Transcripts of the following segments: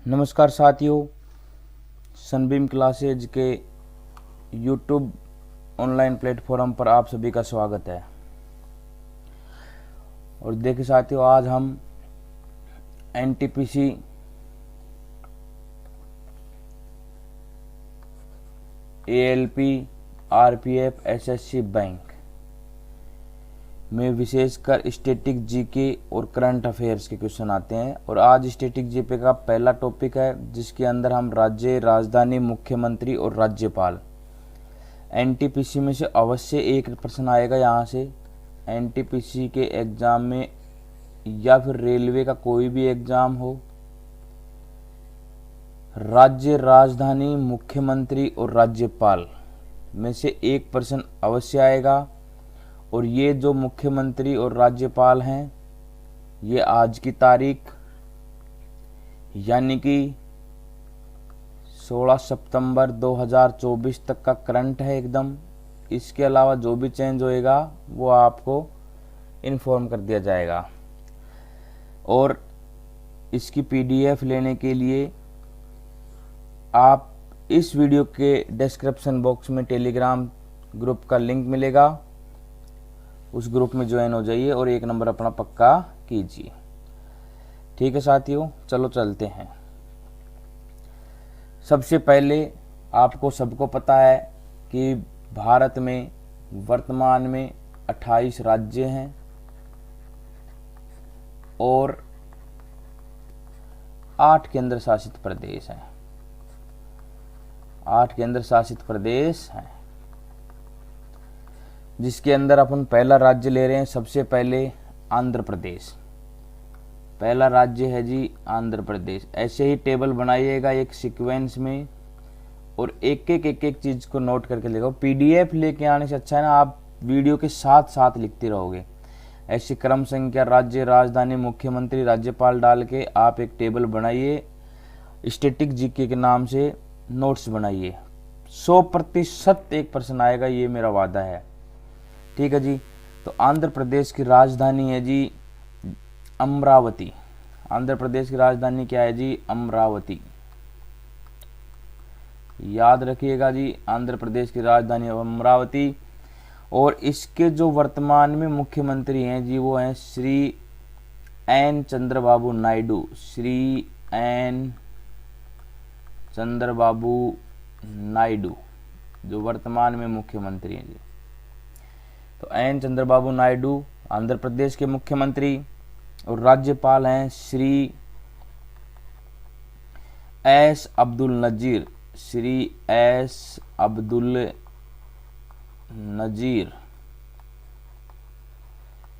नमस्कार साथियों, Sunbeam classes के यूट्यूब ऑनलाइन प्लेटफॉर्म पर आप सभी का स्वागत है। और देखिए साथियों, आज हम NTPC ALP RPF SSC bank में विशेषकर स्टैटिक जीके और करंट अफेयर्स के क्वेश्चन आते हैं। और आज स्टैटिक जीके का पहला टॉपिक है, जिसके अंदर हम राज्य, राजधानी, मुख्यमंत्री और राज्यपाल। एनटीपीसी में से अवश्य एक प्रश्न आएगा यहाँ से, एनटीपीसी के एग्जाम में या फिर रेलवे का कोई भी एग्जाम हो, राज्य, राजधानी, मुख्यमंत्री और राज्यपाल में से एक प्रश्न अवश्य आएगा। और ये जो मुख्यमंत्री और राज्यपाल हैं, ये आज की तारीख यानी कि 16 सितंबर 2024 तक का करंट है एकदम। इसके अलावा जो भी चेंज होएगा वो आपको इन्फॉर्म कर दिया जाएगा। और इसकी पीडीएफ लेने के लिए आप इस वीडियो के डिस्क्रिप्शन बॉक्स में टेलीग्राम ग्रुप का लिंक मिलेगा, उस ग्रुप में ज्वाइन हो जाइए और 1 नंबर अपना पक्का कीजिए। ठीक है साथियों, चलो चलते हैं। सबसे पहले आपको सबको पता है कि भारत में वर्तमान में 28 राज्य हैं और 8 केंद्र शासित प्रदेश हैं। 8 केंद्र शासित प्रदेश हैं, जिसके अंदर अपन पहला राज्य ले रहे हैं। सबसे पहले आंध्र प्रदेश, पहला राज्य है जी आंध्र प्रदेश। ऐसे ही टेबल बनाइएगा एक सीक्वेंस में और एक एक चीज को नोट करके लिखो। पीडीएफ लेके आने से अच्छा है ना, आप वीडियो के साथ साथ लिखते रहोगे। ऐसी क्रम संख्या, राज्य, राजधानी, मुख्यमंत्री, राज्यपाल डाल के आप एक टेबल बनाइए, स्टैटिक जीके के नाम से नोट्स बनाइए। 100% एक प्रश्न आएगा, ये मेरा वादा है। ठीक है जी। तो आंध्र प्रदेश की राजधानी है जी अमरावती। आंध्र प्रदेश की राजधानी क्या है जी? अमरावती। याद रखिएगा जी, आंध्र प्रदेश की राजधानी अमरावती। और इसके जो वर्तमान में मुख्यमंत्री हैं जी, वो हैं श्री एन चंद्रबाबू नायडू। श्री एन चंद्रबाबू नायडू जो वर्तमान में मुख्यमंत्री हैं जी। तो एन चंद्रबाबू नायडू आंध्र प्रदेश के मुख्यमंत्री। और राज्यपाल हैं श्री एस अब्दुल नजीर। श्री एस अब्दुल नजीर,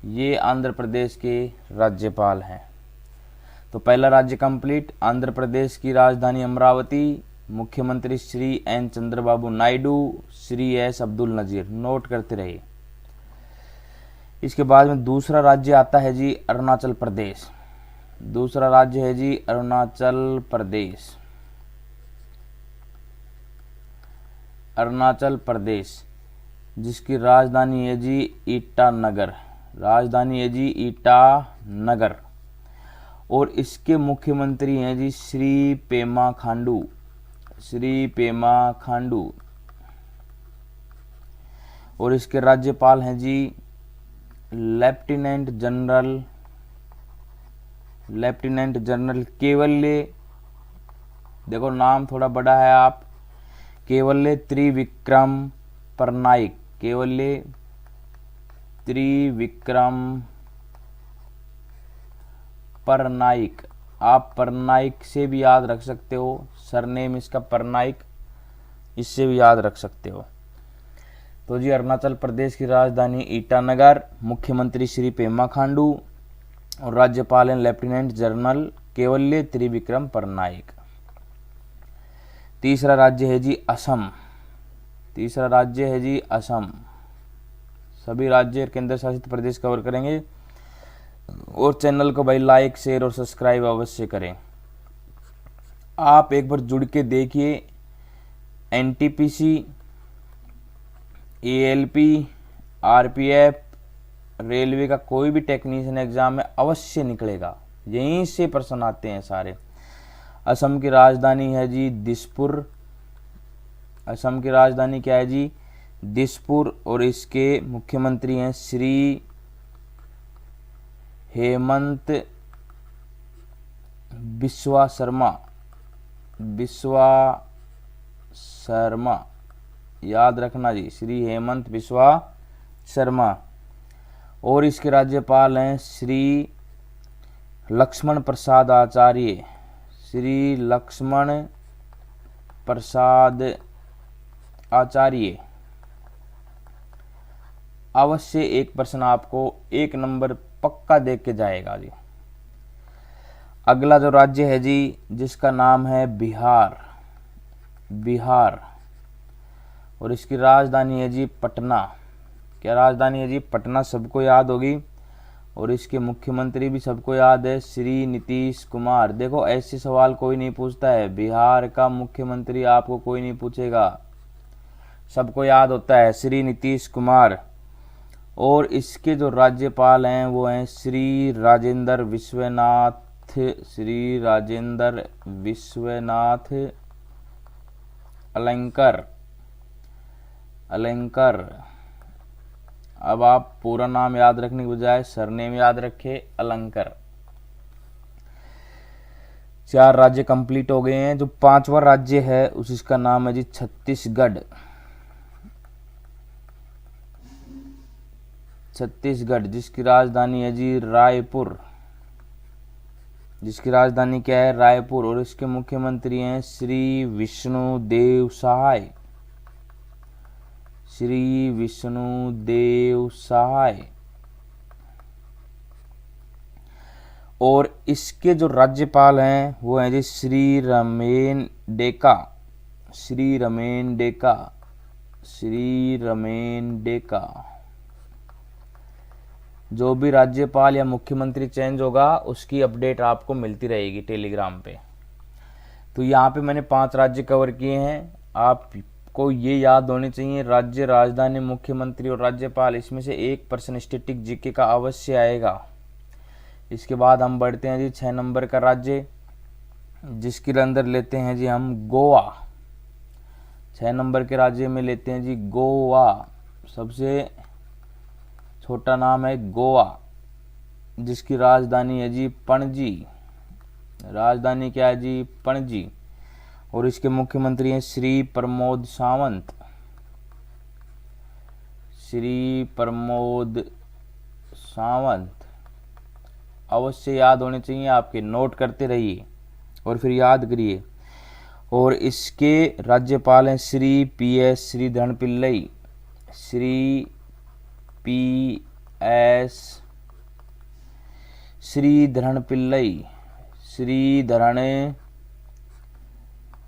ये आंध्र प्रदेश के राज्यपाल हैं। तो पहला राज्य कंप्लीट। आंध्र प्रदेश की राजधानी अमरावती, मुख्यमंत्री Shri N Chandrababu Naidu, Shri S Abdul Nazeer. Note करते रहिए। इसके बाद में दूसरा राज्य आता है जी अरुणाचल प्रदेश। दूसरा राज्य है जी अरुणाचल प्रदेश। अरुणाचल प्रदेश, जिसकी राजधानी है जी ईटानगर। राजधानी है जी ईटानगर। और इसके मुख्यमंत्री हैं जी श्री पेमा खांडू। श्री पेमा खांडू। और इसके राज्यपाल हैं जी लेफ्टिनेंट जनरल केवल्य। देखो नाम थोड़ा बड़ा है, आप केवल्य त्रिविक्रम परनाइक। केवल्य त्रिविक्रम परनाइक। आप परनाइक से भी याद रख सकते हो, सरनेम इसका परनाइक, इससे भी याद रख सकते हो। तो जी अरुणाचल प्रदेश की राजधानी ईटानगर, मुख्यमंत्री श्री पेमा खांडू और राज्यपाल हैं लेफ्टिनेंट जनरल केवल्य त्रिविक्रम परनाइक। तीसरा राज्य है जी असम। तीसरा राज्य है जी असम। सभी राज्य केंद्र शासित प्रदेश कवर करेंगे। और चैनल को भाई लाइक, शेयर और सब्सक्राइब अवश्य करें। आप एक बार जुड़ के देखिए, एनटीपीसी, एएलपी, आरपीएफ, रेलवे का कोई भी टेक्नीशियन एग्जाम में अवश्य निकलेगा। यहीं से प्रश्न आते हैं सारे। असम की राजधानी है जी दिसपुर। असम की राजधानी क्या है जी? दिसपुर। और इसके मुख्यमंत्री हैं श्री हेमंत बिस्वा शर्मा। बिस्वा शर्मा, याद रखना जी, श्री हेमंत बिस्वा शर्मा। और इसके राज्यपाल हैं श्री लक्ष्मण प्रसाद आचार्य। श्री लक्ष्मण प्रसाद आचार्य। अवश्य एक प्रश्न आपको 1 नंबर पक्का देख के जाएगा जी। अगला जो राज्य है जी, जिसका नाम है बिहार। बिहार। और इसकी राजधानी है जी पटना। क्या राजधानी है जी? पटना, सबको याद होगी। और इसके मुख्यमंत्री भी सबको याद है, श्री नीतीश कुमार। देखो ऐसे सवाल कोई नहीं पूछता है, बिहार का मुख्यमंत्री आपको कोई नहीं पूछेगा, सबको याद होता है, श्री नीतीश कुमार। और इसके जो राज्यपाल हैं वो हैं श्री राजेंद्र विश्वनाथ। श्री राजेंद्र विश्वनाथ अलंकर। अलंकर। अब आप पूरा नाम याद रखने के बजाय सरनेम याद रखे, अलंकर। 4 राज्य कंप्लीट हो गए हैं। जो 5वां राज्य है उसका नाम है जी छत्तीसगढ़। छत्तीसगढ़, जिसकी राजधानी है जी रायपुर। जिसकी राजधानी क्या है? रायपुर। और इसके मुख्यमंत्री हैं श्री विष्णु देव सहाय। श्री विष्णु देव सहाय। और इसके जो राज्यपाल हैं वो हैं जी श्री रमेन डेका। श्री रमेन डेका। श्री रमेन डेका। जो भी राज्यपाल या मुख्यमंत्री चेंज होगा उसकी अपडेट आपको मिलती रहेगी टेलीग्राम पे। तो यहाँ पे मैंने 5 राज्य कवर किए हैं। आपको ये याद होने चाहिए, राज्य, राजधानी, मुख्यमंत्री और राज्यपाल, इसमें से 1 प्रश्न स्टैटिक जीके का अवश्य आएगा। इसके बाद हम बढ़ते हैं जी 6 नंबर का राज्य, जिसके अंदर लेते हैं जी हम गोवा। 6 नंबर के राज्य में लेते हैं जी गोवा। सबसे छोटा नाम है गोवा, जिसकी राजधानी है जी पणजी। राजधानी क्या है जी? पणजी। और इसके मुख्यमंत्री हैं श्री प्रमोद सावंत। श्री प्रमोद सावंत। अवश्य याद होने चाहिए आपके, नोट करते रहिए और फिर याद करिए। और इसके राज्यपाल हैं श्री PS श्रीधरन पिल्लई। श्री PS श्रीधरन पिल्लई। श्रीधरन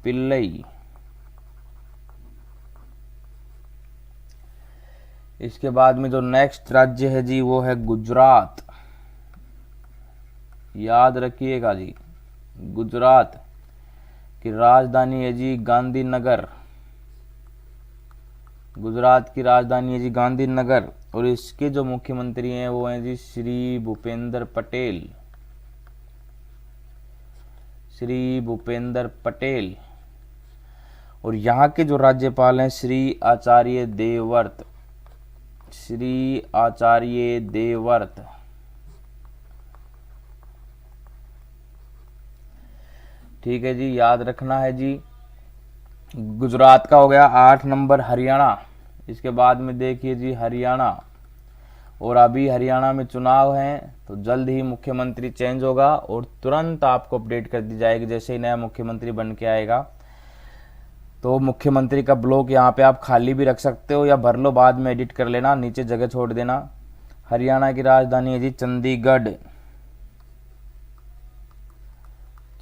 पिल्लई। इसके बाद में जो नेक्स्ट राज्य है जी वो है गुजरात। याद रखिएगा जी, गुजरात की राजधानी है जी गांधीनगर। गुजरात की राजधानी है जी गांधीनगर। और इसके जो मुख्यमंत्री हैं वो हैं जी श्री भूपेंद्र पटेल। श्री भूपेंद्र पटेल। और यहाँ के जो राज्यपाल हैं श्री आचार्य देवव्रत। श्री आचार्य देवव्रत। ठीक है जी, याद रखना है जी। गुजरात का हो गया। 8 नंबर हरियाणा। इसके बाद में देखिए जी हरियाणा। और अभी हरियाणा में चुनाव हैं तो जल्द ही मुख्यमंत्री चेंज होगा और तुरंत आपको अपडेट कर दी जाएगी जैसे ही नया मुख्यमंत्री बन के आएगा। तो मुख्यमंत्री का ब्लॉक यहाँ पे आप खाली भी रख सकते हो या भर लो, बाद में एडिट कर लेना, नीचे जगह छोड़ देना। हरियाणा की राजधानी है जी चंडीगढ़।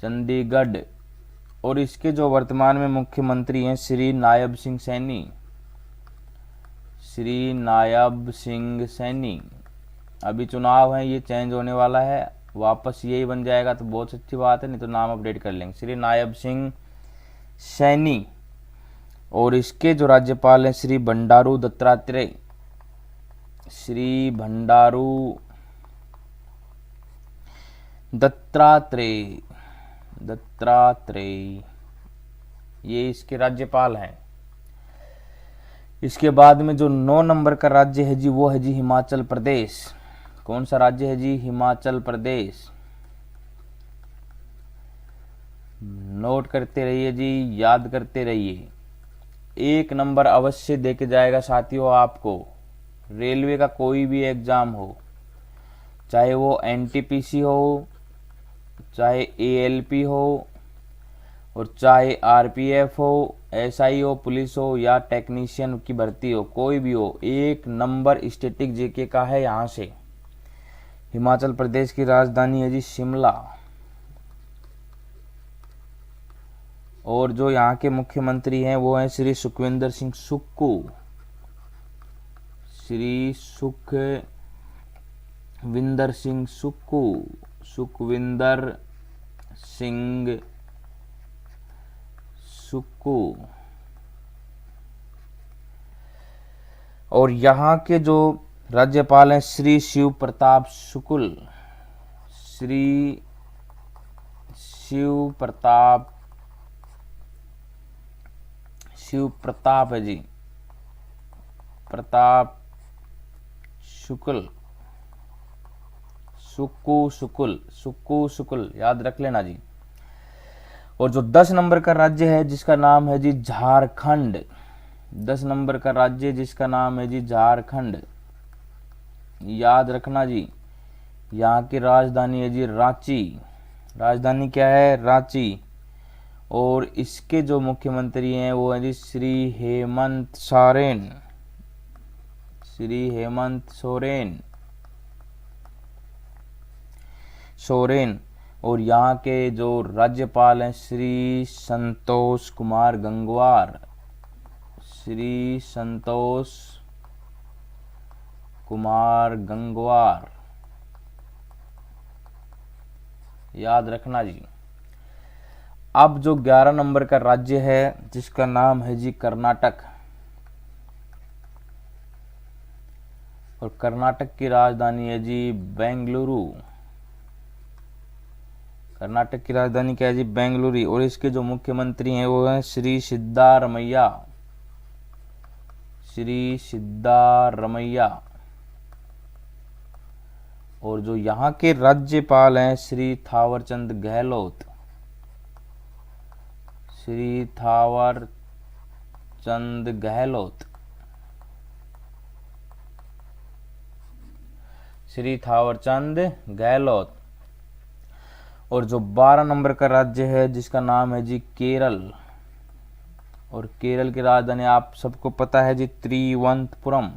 चंडीगढ़। और इसके जो वर्तमान में मुख्यमंत्री हैं श्री नायब सिंह सैनी। श्री नायब सिंह सैनी। अभी चुनाव है, ये चेंज होने वाला है, वापस यही बन जाएगा तो बहुत अच्छी बात है, नहीं तो नाम अपडेट कर लेंगे। श्री नायब सिंह सैनी। और इसके जो राज्यपाल हैं श्री बंडारू दत्तात्रेय। श्री बंडारू दत्तात्रेय। दत्तात्रेय, ये इसके राज्यपाल हैं। इसके बाद में जो 9 नंबर का राज्य है जी वो है जी हिमाचल प्रदेश। कौन सा राज्य है जी? हिमाचल प्रदेश। नोट करते रहिए जी, याद करते रहिए। 1 नंबर अवश्य देके जाएगा साथियों आपको। रेलवे का कोई भी एग्जाम हो, चाहे वो एनटीपीसी हो, चाहे एएलपी हो, और चाहे आरपीएफ हो, एसआई हो, पुलिस हो, या टेक्नीशियन की भर्ती हो, कोई भी हो, 1 नंबर स्टैटिक जीके का है यहाँ से। हिमाचल प्रदेश की राजधानी है जी शिमला। और जो यहाँ के मुख्यमंत्री हैं वो हैं श्री सुखविंदर सिंह सुक्खू। श्री सुखविंदर सिंह सुक्खू, सुखविंदर सिंह सुक्खू। और यहाँ के जो राज्यपाल हैं श्री शिव प्रताप शुक्ल। श्री शिव प्रताप है जी, प्रताप शुक्ल, सुक्कू शुक्ल, याद रख लेना जी। और जो 10 नंबर का राज्य है जिसका नाम है जी झारखंड। 10 नंबर का राज्य जिसका नाम है जी झारखंड, याद रखना जी। यहाँ की राजधानी है जी रांची। राजधानी क्या है? रांची। और इसके जो मुख्यमंत्री हैं वो है जी श्री हेमंत सोरेन। श्री हेमंत सोरेन। और यहाँ के जो राज्यपाल हैं श्री संतोष कुमार गंगवार। श्री संतोष कुमार गंगवार, याद रखना जी। अब जो 11 नंबर का राज्य है जिसका नाम है जी कर्नाटक। और कर्नाटक की राजधानी है जी बेंगलुरु। कर्नाटक की राजधानी क्या है जी? बेंगलुरु। और इसके जो मुख्यमंत्री हैं वो हैं श्री सिद्धारमैया। श्री सिद्धारमैया। और जो यहाँ के राज्यपाल हैं श्री थावरचंद गहलोत। श्री थावरचंद गहलोत। श्री थावरचंद गहलोत। और जो 12 नंबर का राज्य है जिसका नाम है जी केरल। और केरल की राजधानी आप सबको पता है जी त्रिवंतपुरम।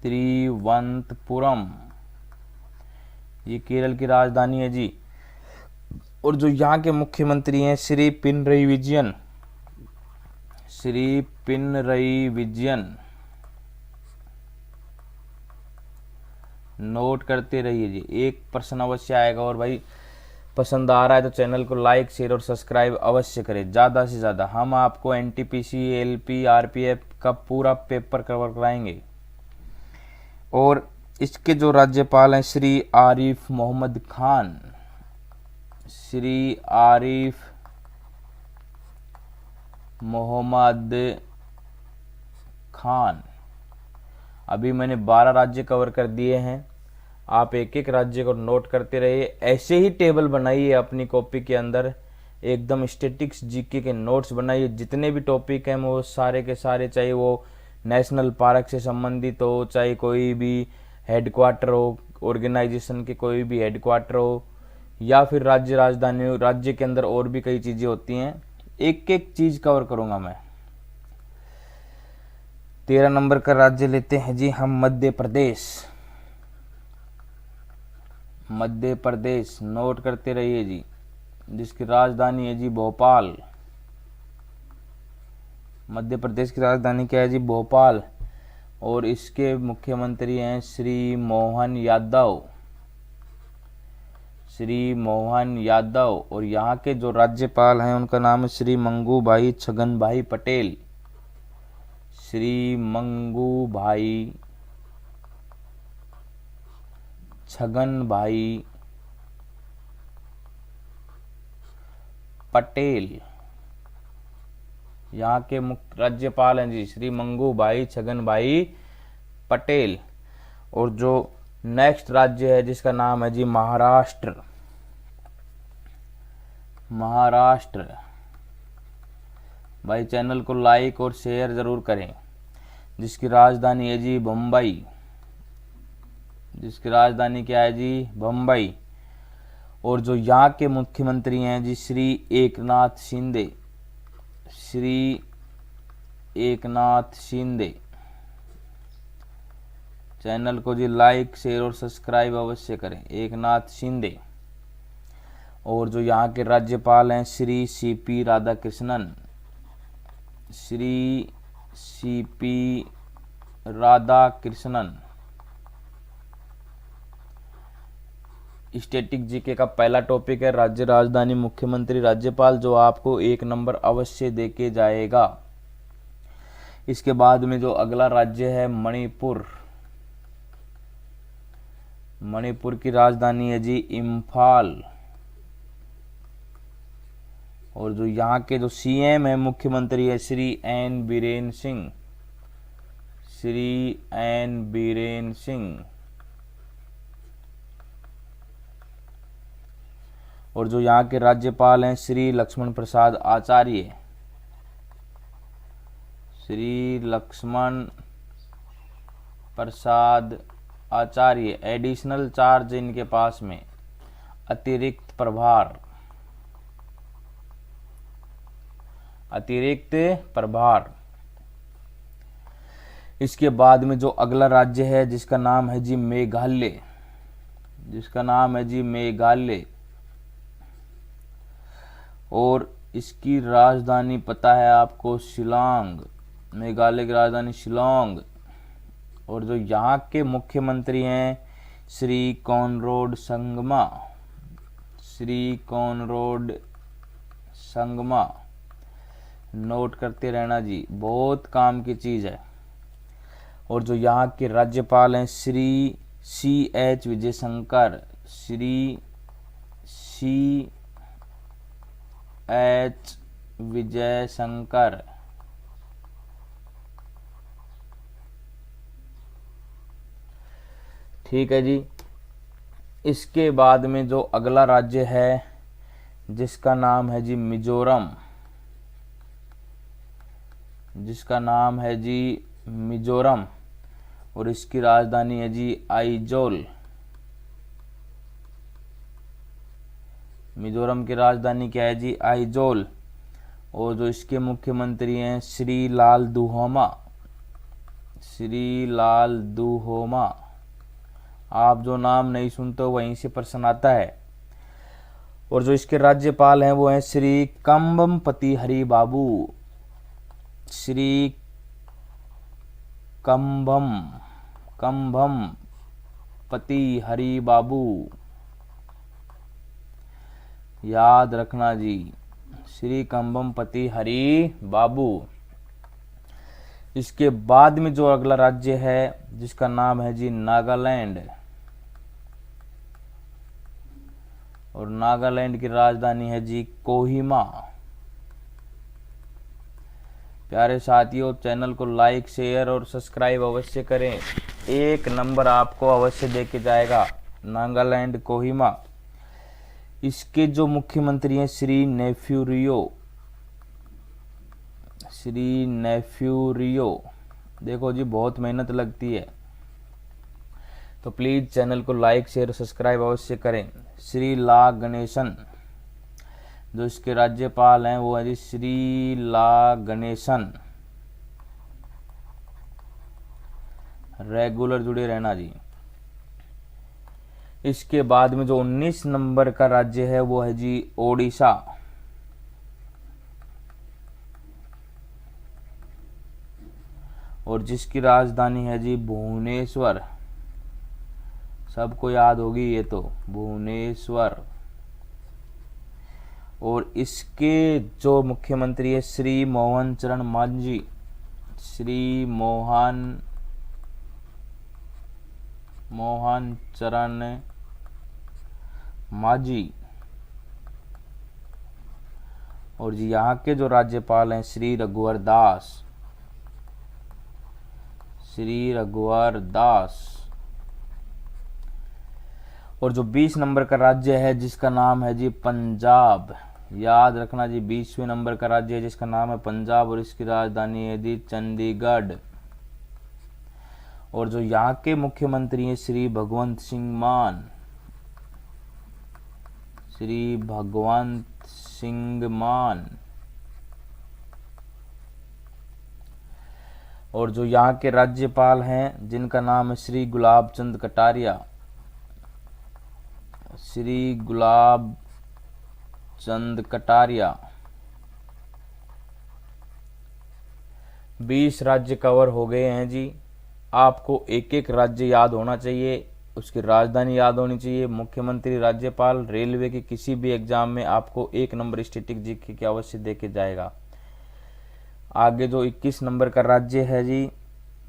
त्रिवंतपुरम, ये केरल की राजधानी है जी। और जो यहाँ के मुख्यमंत्री हैं श्री पिनरई विजयन। श्री पिनरई विजयन, नोट करते रहिए जी। 1 प्रश्न अवश्य आएगा। और भाई पसंद आ रहा है तो चैनल को लाइक, शेयर और सब्सक्राइब अवश्य करें ज़्यादा से ज़्यादा। हम आपको एनटीपीसी, एलपी, आरपीएफ का पूरा पेपर कवर कराएंगे। और इसके जो राज्यपाल हैं श्री आरिफ मोहम्मद खान। श्री आरिफ मोहम्मद खान। अभी मैंने 12 राज्य कवर कर दिए हैं। आप एक एक राज्य को नोट करते रहिए। ऐसे ही टेबल बनाइए अपनी कॉपी के अंदर, एकदम स्टैटिक्स जीके के नोट्स बनाइए। जितने भी टॉपिक हैं वो सारे के सारे, चाहे वो नेशनल पार्क से संबंधित हो, चाहे कोई भी हेडक्वार्टर हो, ऑर्गेनाइजेशन के कोई भी हेडक्वार्टर हो, या फिर राज्य राजधानी हो, राज्य के अंदर और भी कई चीज़ें होती हैं, एक एक चीज़ कवर करूँगा मैं। 13 नंबर का राज्य लेते हैं जी हम मध्य प्रदेश। मध्य प्रदेश, नोट करते रहिए जी, जिसकी राजधानी है जी भोपाल। मध्य प्रदेश की राजधानी क्या है जी? भोपाल। और इसके मुख्यमंत्री हैं श्री मोहन यादव। श्री मोहन यादव। और यहाँ के जो राज्यपाल हैं उनका नाम है श्री मंगू भाई छगन भाई पटेल। श्री मंगू भाई छगन भाई पटेल। यहाँ के मुख्य राज्यपाल हैं जी श्री मंगू भाई छगन भाई पटेल। और जो नेक्स्ट राज्य है जिसका नाम है जी महाराष्ट्र। महाराष्ट्र भाई चैनल को लाइक और शेयर जरूर करें। जिसकी राजधानी है जी बम्बई। जिसकी राजधानी क्या है जी बम्बई। और जो यहाँ के मुख्यमंत्री हैं जी श्री एकनाथ शिंदे। श्री एकनाथ शिंदे। चैनल को जी लाइक शेयर और सब्सक्राइब अवश्य करें। एकनाथ शिंदे। और जो यहाँ के राज्यपाल हैं Shri CP Radhakrishnan. Shri CP Radhakrishnan. Static GK का पहला टॉपिक है राज्य राजधानी मुख्यमंत्री राज्यपाल, जो आपको 1 नंबर अवश्य देके जाएगा। इसके बाद में जो अगला राज्य है मणिपुर। मणिपुर की राजधानी है जी इम्फाल। और जो यहाँ के जो सीएम है मुख्यमंत्री है श्री एन बीरेन सिंह। श्री एन बीरेन सिंह। और जो यहाँ के राज्यपाल हैं श्री लक्ष्मण प्रसाद आचार्य। श्री लक्ष्मण प्रसाद आचार्य। एडिशनल चार्ज इनके पास में अतिरिक्त प्रभार। अतिरिक्त प्रभार। इसके बाद में जो अगला राज्य है जिसका नाम है जी मेघालय। जिसका नाम है जी मेघालय। और इसकी राजधानी पता है आपको शिलांग। मेघालय की राजधानी शिलांग। और जो यहाँ के मुख्यमंत्री हैं Shri Conrad Sangma. Shri Conrad Sangma. Note करते रहना जी, बहुत काम की चीज है। और जो यहाँ के राज्यपाल हैं श्री CH विजय शंकर। श्री CH विजय शंकर। ठीक है जी। इसके बाद में जो अगला राज्य है जिसका नाम है जी मिजोरम। जिसका नाम है जी मिजोरम। और इसकी राजधानी है जी आइजोल। मिजोरम की राजधानी क्या है जी आइजोल। और जो इसके मुख्यमंत्री हैं श्री लाल दुहोमा। श्री लाल दुहोमा। आप जो नाम नहीं सुनते हो वहीं से प्रश्न आता है। और जो इसके राज्यपाल हैं वो हैं श्री कंबमपति हरि बाबू। श्री कंबम पति हरि बाबू। याद रखना जी, श्री कंबमपति हरि बाबू। इसके बाद में जो अगला राज्य है जिसका नाम है जी नागालैंड। और नागालैंड की राजधानी है जी कोहिमा। प्यारे साथियों, चैनल को लाइक शेयर और सब्सक्राइब अवश्य करें। 1 नंबर आपको अवश्य देके जाएगा। नागालैंड कोहिमा। इसके जो मुख्यमंत्री हैं श्री नेफ्यू रियो। श्री नेफ्यू रियो। देखो जी, बहुत मेहनत लगती है, तो प्लीज चैनल को लाइक शेयर सब्सक्राइब अवश्य करें। श्री ला गणेशन। जो इसके राज्यपाल हैं वो है जी श्री ला गणेशन। रेगुलर जुड़े रहना जी। इसके बाद में जो 19 नंबर का राज्य है वो है जी ओडिशा। और जिसकी राजधानी है जी भुवनेश्वर। सबको याद होगी ये तो, भुवनेश्वर। और इसके जो मुख्यमंत्री है श्री मोहन चरण मांझी। श्री मोहन चरण मांझी। और जी यहाँ के जो राज्यपाल हैं श्री रघुवर दास, श्री रघुवर दास। और जो 20 नंबर का राज्य है जिसका नाम है जी पंजाब, याद रखना जी 20वें नंबर का राज्य है जिसका नाम है पंजाब और इसकी राजधानी है जी चंडीगढ़। और जो यहाँ के मुख्यमंत्री हैं श्री भगवंत सिंह मान, श्री भगवंत सिंह मान। और जो यहाँ के राज्यपाल हैं जिनका नाम है श्री गुलाब चंद कटारिया, श्री गुलाब चंद कटारिया। 20 राज्य कवर हो गए हैं जी। आपको एक एक राज्य याद होना चाहिए, उसकी राजधानी याद होनी चाहिए, मुख्यमंत्री, राज्यपाल। रेलवे के किसी भी एग्जाम में आपको 1 नंबर स्टैटिक जीके की अवश्य देके जाएगा। आगे जो 21 नंबर का राज्य है जी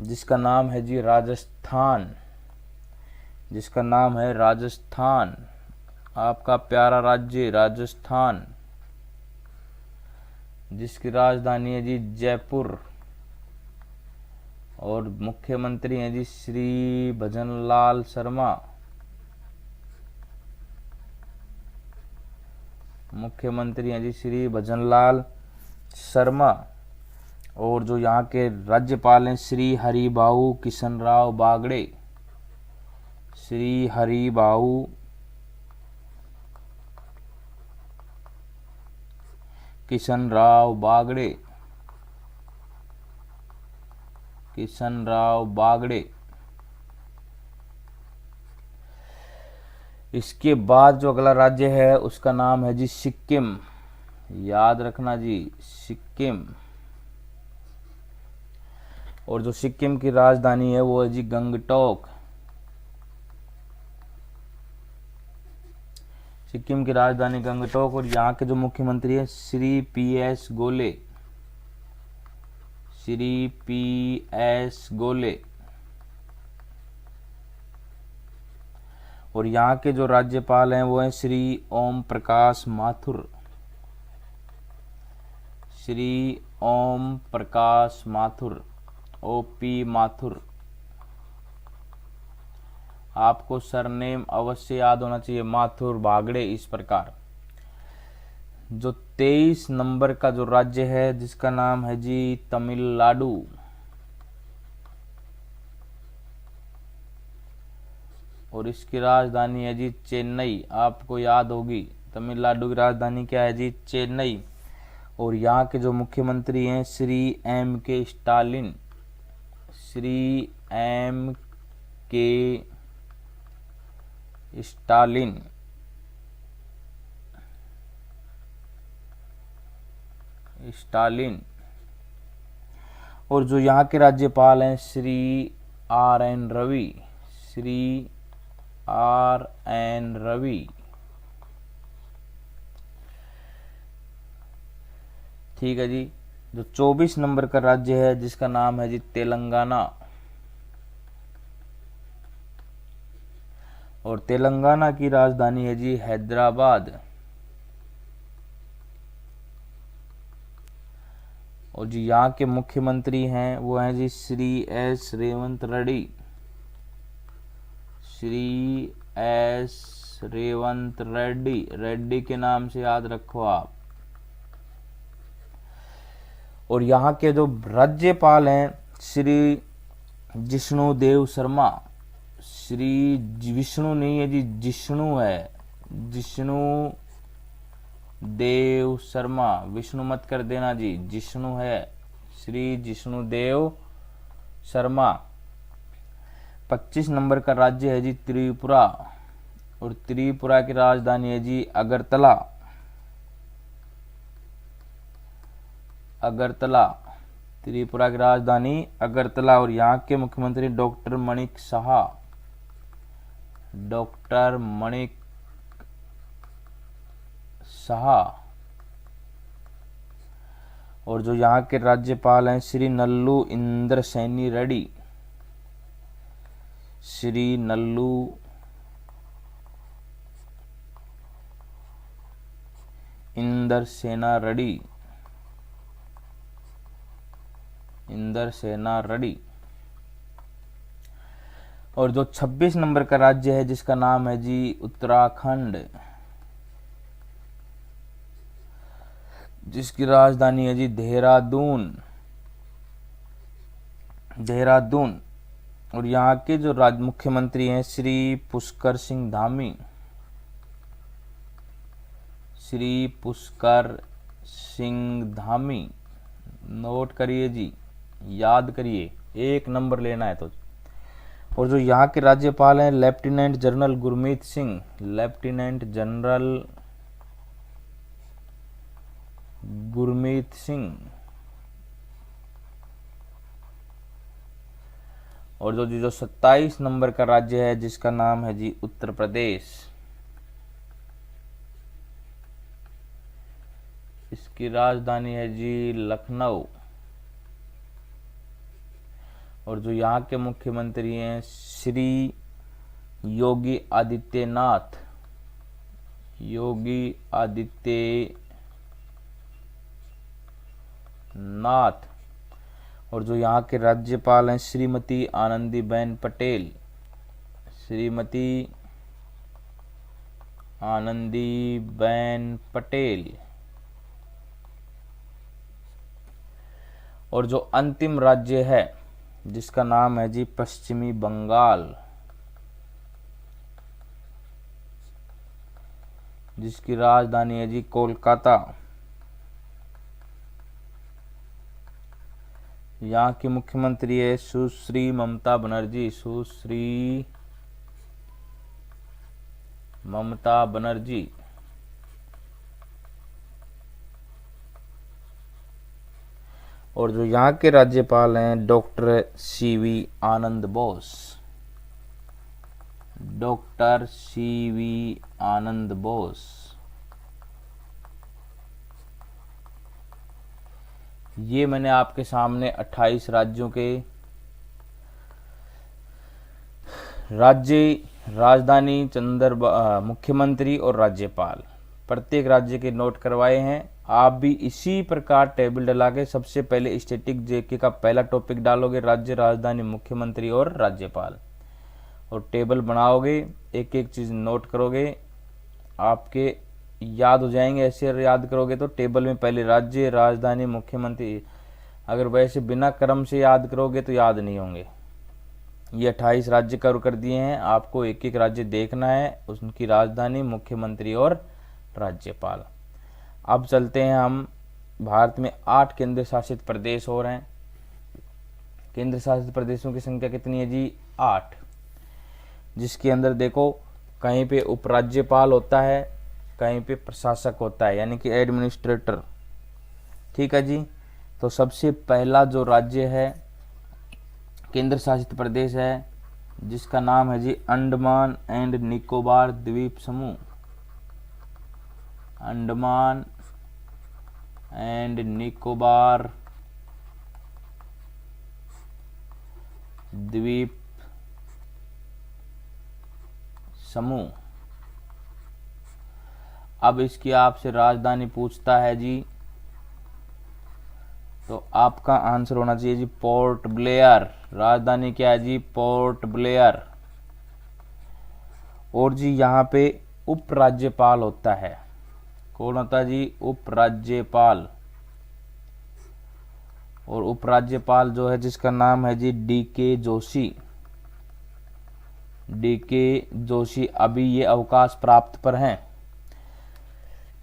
जिसका नाम है जी राजस्थान, जिसका नाम है राजस्थान, आपका प्यारा राज्य राजस्थान, जिसकी राजधानी है जी जयपुर और मुख्यमंत्री हैं जी श्री भजनलाल शर्मा, मुख्यमंत्री हैं जी श्री भजनलाल शर्मा। और जो यहाँ के राज्यपाल हैं श्री हरिभाऊ किशनराव बागड़े, श्री हरिभाऊ किशनराव बागड़े, किशनराव बागड़े। इसके बाद जो अगला राज्य है उसका नाम है जी सिक्किम, याद रखना जी सिक्किम। और जो सिक्किम की राजधानी है वो है जी गंगटोक, सिक्किम की राजधानी गंगटोक। और यहाँ के जो मुख्यमंत्री है श्री PS गोले, श्री PS गोले। और यहाँ के जो राज्यपाल हैं वो हैं श्री ओम प्रकाश माथुर, श्री ओम प्रकाश माथुर, OP माथुर। आपको सरनेम अवश्य याद होना चाहिए, माथुर, बागड़े, इस प्रकार। जो 23 नंबर का जो राज्य है जिसका नाम है जी तमिलनाडु, और इसकी राजधानी है जी चेन्नई, आपको याद होगी। तमिलनाडु की राजधानी क्या है जी चेन्नई। और यहाँ के जो मुख्यमंत्री हैं Shri M.K. Stalin, Shri M.K. Stalin. Stalin. और जो यहाँ के राज्यपाल हैं श्री R.N. रवि, श्री R.N. रवि। ठीक है जी। जो 24 नंबर का राज्य है जिसका नाम है जी तेलंगाना, और तेलंगाना की राजधानी है जी हैदराबाद। और जी यहाँ के मुख्यमंत्री हैं वो हैं जी श्री S. रेवंत रेड्डी, श्री S. रेवंत रेड्डी, रेड्डी के नाम से याद रखो आप। और यहाँ के जो राज्यपाल हैं श्री जिष्णु देव शर्मा, श्री विष्णु नहीं है जी जिष्णु है, जिष्णु देव शर्मा, विष्णु मत कर देना जी, जिष्णु है, श्री जिष्णु देव शर्मा। 25 नंबर का राज्य है जी त्रिपुरा, और त्रिपुरा की राजधानी है जी अगरतला, अगरतला, त्रिपुरा की राजधानी अगरतला। और यहाँ के मुख्यमंत्री डॉक्टर मणिक साहा, डॉक्टर मणिक साहा। और जो यहाँ के राज्यपाल हैं श्री नल्लू इंद्रसेनी रेड्डी, श्री नल्लू इंदर सेना रेड्डी, इंदर सेना रेड्डी। और जो 26 नंबर का राज्य है जिसका नाम है जी उत्तराखंड, जिसकी राजधानी है जी देहरादून, देहरादून। और यहाँ के जो मुख्यमंत्री हैं श्री पुष्कर सिंह धामी, श्री पुष्कर सिंह धामी। नोट करिए जी, याद करिए, एक नंबर लेना है तो। और जो यहाँ के राज्यपाल हैं lieutenant general Gurmeet Singh, lieutenant general Gurmeet Singh. और जो 27 नंबर का राज्य है जिसका नाम है जी उत्तर प्रदेश, इसकी राजधानी है जी लखनऊ। और जो यहाँ के मुख्यमंत्री हैं श्री योगी आदित्यनाथ, योगी आदित्यनाथ। और जो यहाँ के राज्यपाल हैं श्रीमती आनंदीबेन पटेल, श्रीमती आनंदीबेन पटेल। और जो अंतिम राज्य है जिसका नाम है जी पश्चिमी बंगाल, जिसकी राजधानी है जी कोलकाता। यहाँ की मुख्यमंत्री है सुश्री ममता बनर्जी, सुश्री ममता बनर्जी। और जो यहाँ के राज्यपाल हैं डॉक्टर सीवी आनंद बोस, डॉक्टर सीवी आनंद बोस। ये मैंने आपके सामने 28 राज्यों के राज्य, राजधानी, मुख्यमंत्री और राज्यपाल, प्रत्येक राज्य के नोट करवाए हैं। आप भी इसी प्रकार टेबल डला के सबसे पहले स्टैटिक जीके का पहला टॉपिक डालोगे, राज्य, राजधानी, मुख्यमंत्री और राज्यपाल, और टेबल बनाओगे, एक एक चीज़ नोट करोगे, आपके याद हो जाएंगे। ऐसे याद करोगे तो टेबल में पहले राज्य, राजधानी, मुख्यमंत्री, अगर वैसे बिना क्रम से याद करोगे तो याद नहीं होंगे। ये 28 राज्य कवर कर दिए हैं, आपको एक एक राज्य देखना है, उनकी राजधानी, मुख्यमंत्री और राज्यपाल। अब चलते हैं हम, भारत में 8 केंद्र शासित प्रदेश हो रहे हैं। केंद्र शासित प्रदेशों की संख्या कितनी है जी? 8, जिसके अंदर देखो कहीं पे उपराज्यपाल होता है, कहीं पे प्रशासक होता है, यानी कि एडमिनिस्ट्रेटर। ठीक है जी। तो सबसे पहला जो राज्य है, केंद्र शासित प्रदेश है, जिसका नाम है जी अंडमान एंड निकोबार द्वीप समूह, अंडमान एंड निकोबार द्वीप समूह। अब इसकी आपसे राजधानी पूछता है जी, तो आपका आंसर होना चाहिए जी पोर्ट ब्लेयर। राजधानी क्या है जी? Port Blair. और जी यहाँ पे उपराज्यपाल होता है, कौन होता है जी? उपराज्यपाल। और उपराज्यपाल जो है जिसका नाम है जी डीके जोशी, डीके जोशी। अभी ये अवकाश प्राप्त पर हैं।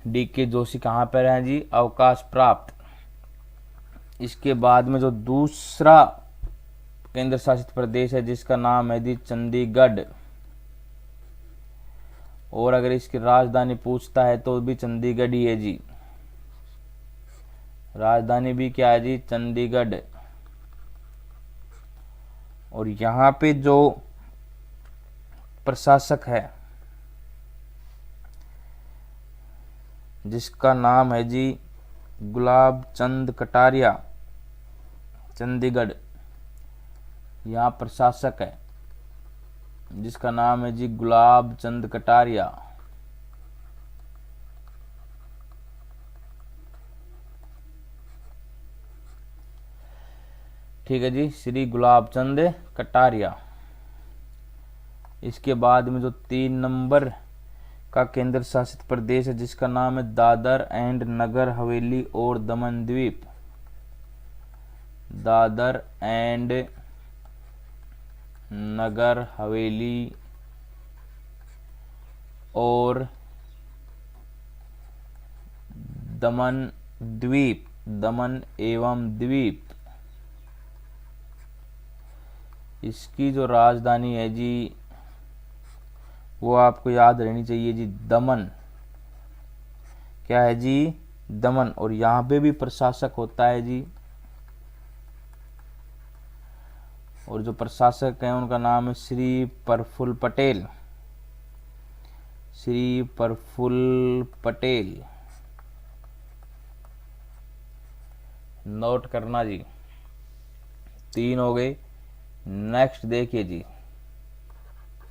डीके जोशी कहाँ पर हैं जी? अवकाश प्राप्त। इसके बाद में जो दूसरा केंद्र शासित प्रदेश है जिसका नाम है जी चंडीगढ़, और अगर इसकी राजधानी पूछता है तो भी चंडीगढ़ ही है जी। राजधानी भी क्या है जी? चंडीगढ़। और यहाँ पे जो प्रशासक है जिसका नाम है जी गुलाब चंद कटारिया, चंडीगढ़, यहाँ प्रशासक है जिसका नाम है जी गुलाब चंद कटारिया। ठीक है जी, श्री गुलाब चंद कटारिया। इसके बाद में जो 3 नंबर का केंद्र शासित प्रदेश है जिसका नाम है दादर एंड नगर हवेली और दमन द्वीप। दादर एंड नगर हवेली और दमन द्वीप, दमन एवं द्वीप। इसकी जो राजधानी है जी वो आपको याद रहनी चाहिए जी, दमन। क्या है जी? दमन। और यहाँ पे भी प्रशासक होता है जी, और जो प्रशासक हैं उनका नाम है श्री प्रफुल्ल पटेल। श्री प्रफुल्ल पटेल, नोट करना जी। 3 हो गए। नेक्स्ट देखिए जी,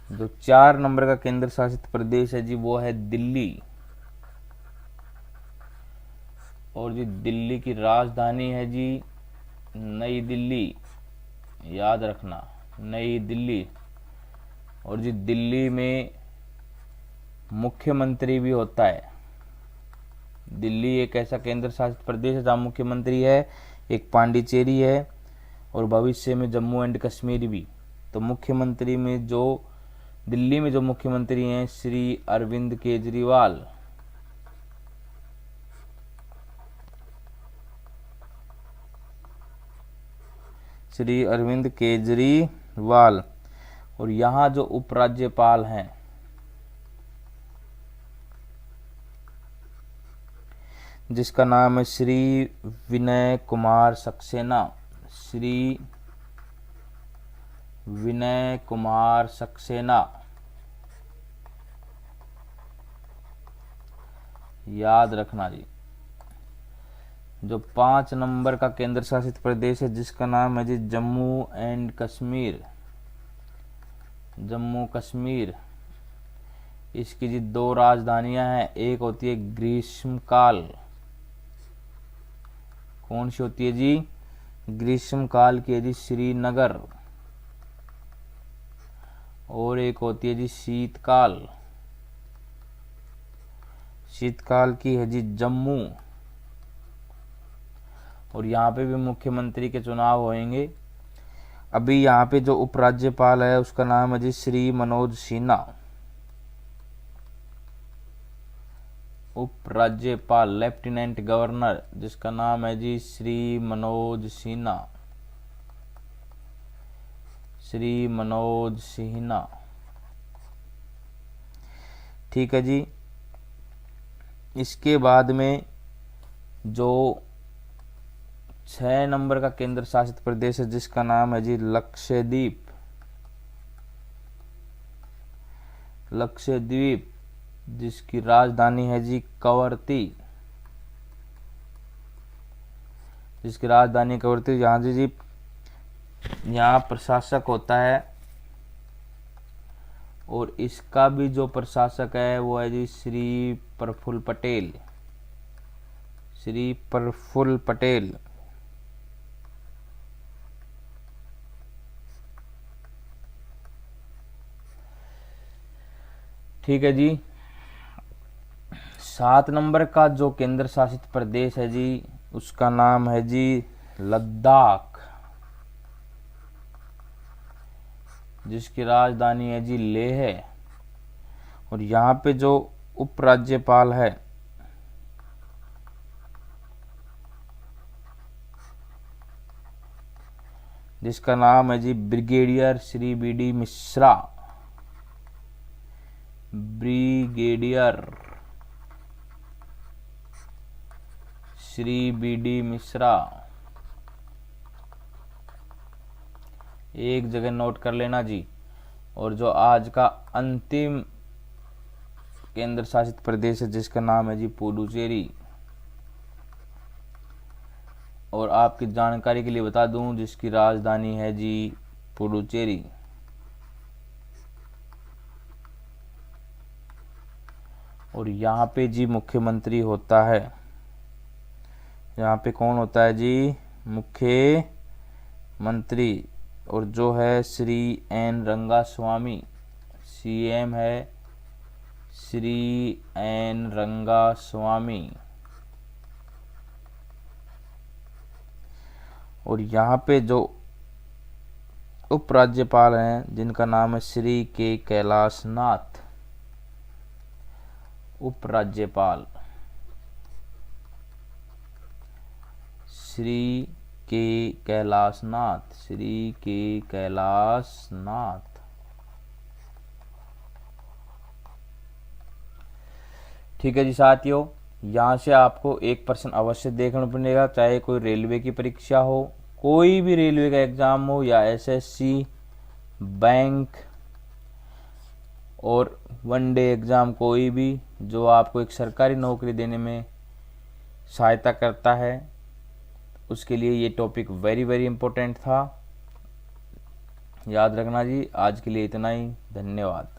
जो 4 नंबर का केंद्र शासित प्रदेश है जी वो है दिल्ली। और जी दिल्ली की राजधानी है जी नई दिल्ली, याद रखना, नई दिल्ली। और जी दिल्ली में मुख्यमंत्री भी होता है। दिल्ली एक ऐसा केंद्र शासित प्रदेश है जहाँ मुख्यमंत्री है, एक पांडिचेरी है और भविष्य में जम्मू एंड कश्मीर भी। तो मुख्यमंत्री में जो दिल्ली में जो मुख्यमंत्री हैं श्री अरविंद केजरीवाल। श्री अरविंद केजरीवाल। और यहाँ जो उपराज्यपाल हैं जिसका नाम है श्री विनय कुमार सक्सेना। श्री विनय कुमार सक्सेना, याद रखना जी। जो 5 नंबर का केंद्र शासित प्रदेश है जिसका नाम है जी जम्मू एंड कश्मीर। जम्मू कश्मीर। इसकी जी 2 राजधानियां हैं, एक होती है ग्रीष्मकाल। कौन सी होती है जी? ग्रीष्मकाल की है जी श्रीनगर। और एक होती है जी शीतकाल। शीतकाल की है जी जम्मू। और यहाँ पे भी मुख्यमंत्री के चुनाव होंगे। अभी यहाँ पे जो उपराज्यपाल है उसका नाम है जी श्री मनोज सिन्हा। उपराज्यपाल, लेफ्टिनेंट गवर्नर, जिसका नाम है जी श्री मनोज सिन्हा। श्री मनोज सिन्हा, ठीक है जी। इसके बाद में जो 6 नंबर का केंद्र शासित प्रदेश है जिसका नाम है जी लक्षद्वीप। लक्षद्वीप, जिसकी राजधानी है जी कवरत्ती। जिसकी राजधानी कवरत्ती। यहाँ जी यहाँ प्रशासक होता है और इसका भी जो प्रशासक है वो है जी श्री प्रफुल्ल पटेल। श्री प्रफुल्ल पटेल। ठीक है जी। 7 नंबर का जो केंद्र शासित प्रदेश है जी उसका नाम है जी लद्दाख। जिसकी राजधानी है जी लेह। और यहाँ पे जो उपराज्यपाल है जिसका नाम है जी ब्रिगेडियर श्री बी.डी. मिश्रा। ब्रिगेडियर श्री बी.डी. मिश्रा, एक जगह नोट कर लेना जी। और जो आज का अंतिम केंद्र शासित प्रदेश है जिसका नाम है जी पुडुचेरी। और आपकी जानकारी के लिए बता दूं जिसकी राजधानी है जी पुडुचेरी। और यहाँ पे जी मुख्यमंत्री होता है। यहाँ पे कौन होता है जी? मंत्री, और जो है श्री एन रंगास्वामी, सीएम है श्री एन रंगास्वामी। और यहाँ पे जो उपराज्यपाल हैं जिनका नाम है श्री के कैलाशनाथ, उपराज्यपाल श्री के कैलाशनाथ, श्री के कैलाशनाथ। ठीक है जी साथियों, यहाँ से आपको एक प्रश्न अवश्य देखना पड़ेगा, चाहे कोई रेलवे की परीक्षा हो, कोई भी रेलवे का एग्जाम हो, या एसएससी, बैंक और वनडे एग्ज़ाम, कोई भी जो आपको एक सरकारी नौकरी देने में सहायता करता है, उसके लिए ये टॉपिक वेरी वेरी इम्पोर्टेंट था। याद रखना जी। आज के लिए इतना ही, धन्यवाद।